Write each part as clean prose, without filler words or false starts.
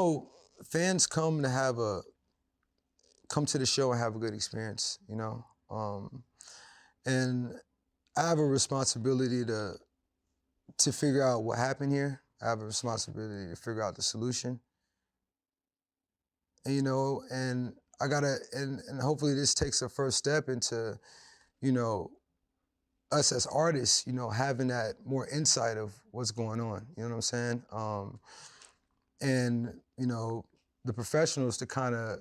So fans come to the show and have a good experience, you know? And I have a responsibility to figure out what happened here. I have a responsibility to figure out the solution. And, you know, and I gotta, and hopefully this takes a first step into, you know, us as artists, you know, having that more insight of what's going on, you know what I'm saying? And, you know, the professionals to kind of,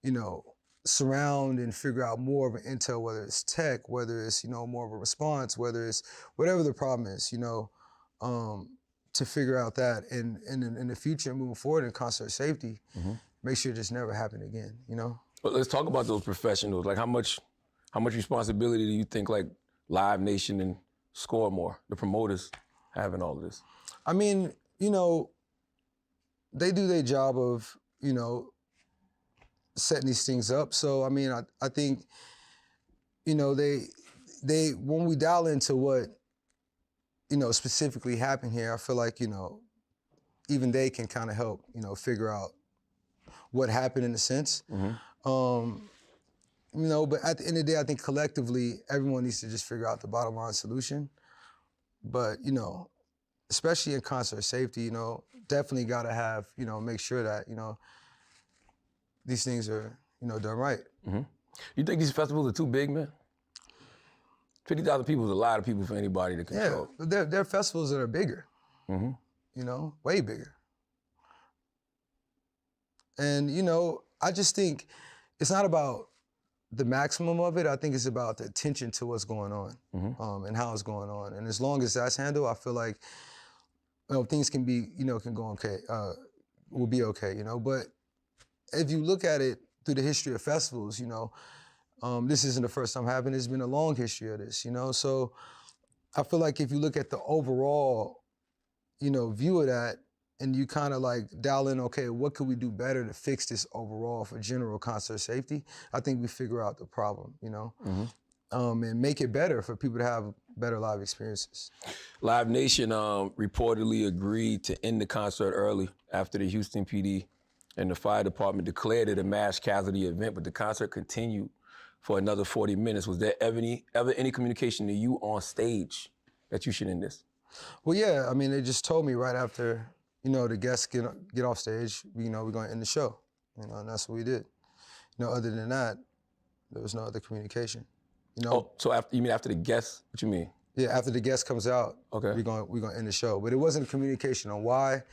you know, surround and figure out more of an intel, whether it's tech, whether it's, you know, more of a response, whether it's whatever the problem is, you know, to figure out that. And in the future, moving forward in concert safety, make sure it just never happen again, you know? But let's talk about those professionals. Like how much responsibility do you think like Live Nation and Score More, the promoters, have in all of this? I mean, you know, they do their job of, you know, setting these things up. So, I mean, I think, you know, they when we dial into what, you know, specifically happened here, I feel like, you know, even they can kind of help, you know, figure out what happened in a sense. You know, but at the end of the day, I think collectively, everyone needs to just figure out the bottom line solution. But, you know, especially in concert safety, you know, definitely gotta have, you know, make sure that, you know, these things are, you know, done right. You think these festivals are too big, man? 50,000 people is a lot of people for anybody to control. Yeah, but there are festivals that are bigger, you know, way bigger. And, you know, I just think it's not about the maximum of it. I think it's about the attention to what's going on and how it's going on. And as long as that's handled, I feel like, you know, things can be, you know, can go okay, will be okay, you know. But if you look at it through the history of festivals, you know, this isn't the first time happening. There's been a long history of this, you know. So I feel like if you look at the overall, you know, view of that, and you kind of like dial in, okay, what could we do better to fix this overall for general concert safety? I think we figure out the problem, you know, and make it better for people to have better live experiences. Live Nation reportedly agreed to end the concert early after the Houston PD and the fire department declared it a mass casualty event, but the concert continued for another 40 minutes. Was there ever any communication to you on stage that you should end this? Well, yeah, I mean, they just told me right after, you know, the guests get off stage, you know, we're gonna end the show, you know, and that's what we did. You know, other than that, there was no other communication, you know. Oh, so you mean after the guests? What you mean? Yeah, after the guest comes out, okay, we're gonna end the show. But it wasn't a communication on why,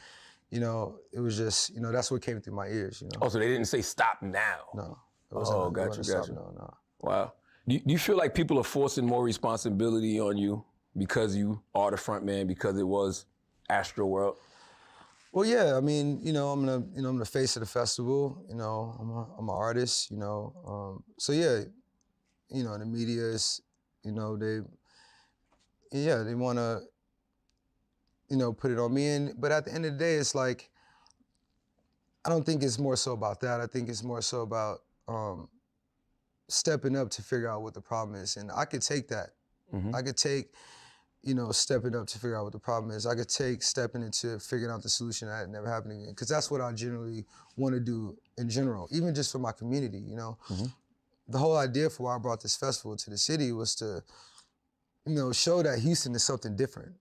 you know, it was just, you know, that's what came through my ears, you know. Oh, so they didn't say stop now? No. Oh, gotcha. No. Wow. Do you feel like people are forcing more responsibility on you because you are the front man, because it was Astroworld? Well, yeah, I mean, you know, I'm the face of the festival. You know, I'm an artist. You know, so yeah, you know, the media is, you know, they want to, you know, put it on me. But at the end of the day, it's like, I don't think it's more so about that. I think it's more so about stepping up to figure out what the problem is, and I could take that. I could take, you know, stepping up to figure out what the problem is. I could take stepping into figuring out the solution that never happened again. Because that's what I generally want to do in general, even just for my community, you know. The whole idea for why I brought this festival to the city was to, you know, show that Houston is something different.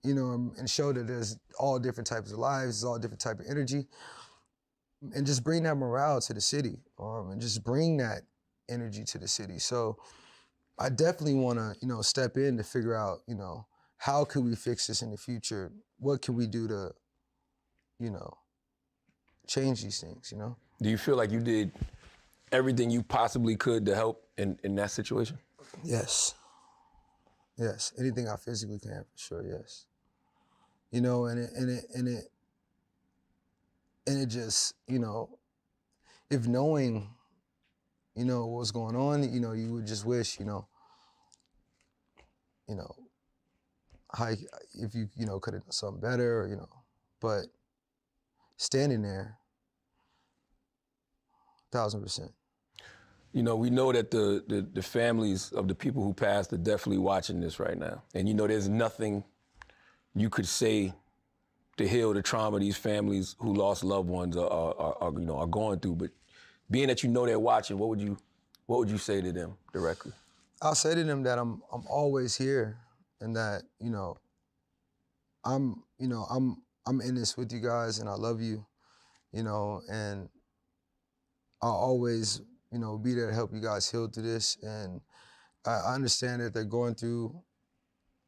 You know, and show that there's all different types of lives, there's all different type of energy. And just bring that morale to the city, and just bring that energy to the city. So I definitely want to, you know, step in to figure out, you know, how can we fix this in the future? What can we do to, you know, change these things, you know? Do you feel like you did everything you possibly could to help in that situation? Yes. Yes, anything I physically can, for sure, yes. You know, and it just, you know, if knowing, you know, what's going on, you know, you would just wish, you know, how, if you know, could have done something better, or, you know, but standing there, 1000%. You know, we know that the families of the people who passed are definitely watching this right now. And you know, there's nothing you could say to heal the trauma these families who lost loved ones are going through. But being that you know they're watching, what would you say to them directly? I'll say to them that I'm always here, and that I'm in this with you guys, and I love you, and I'll always be there to help you guys heal through this. And I understand that they're going through,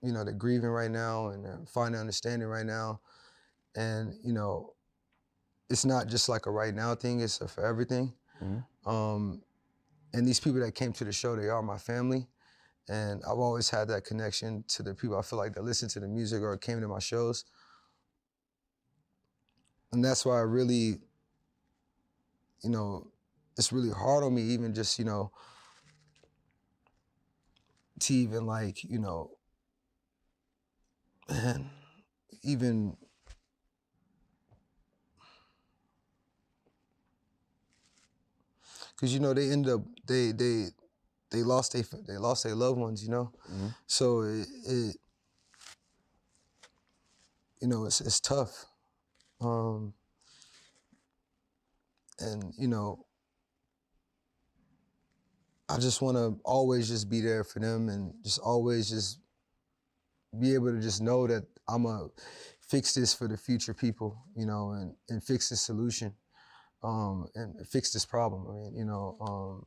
they're grieving right now and they're finding understanding right now, and it's not just like a right now thing; it's a for everything. And these people that came to the show, they are my family. And I've always had that connection to the people I feel like that listen to the music or came to my shows. And that's why I really, it's really hard on me even just, to even like, man, even, because they end up, they lost their loved ones, So it's tough. And I just want to always just be there for them, and just always just be able to just know that I'm gonna fix this for the future people, and fix this solution, and fix this problem. I mean,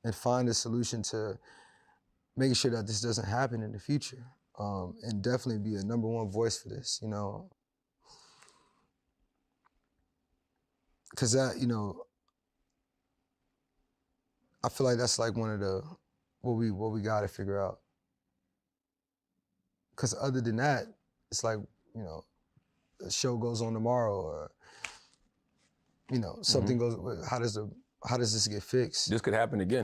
and find a solution to making sure that this doesn't happen in the future, and definitely be a #1 voice for this, because that, I feel like that's like one of the what we got to figure out. Because other than that, it's like the show goes on tomorrow, or something goes. How does this get fixed? This could happen again.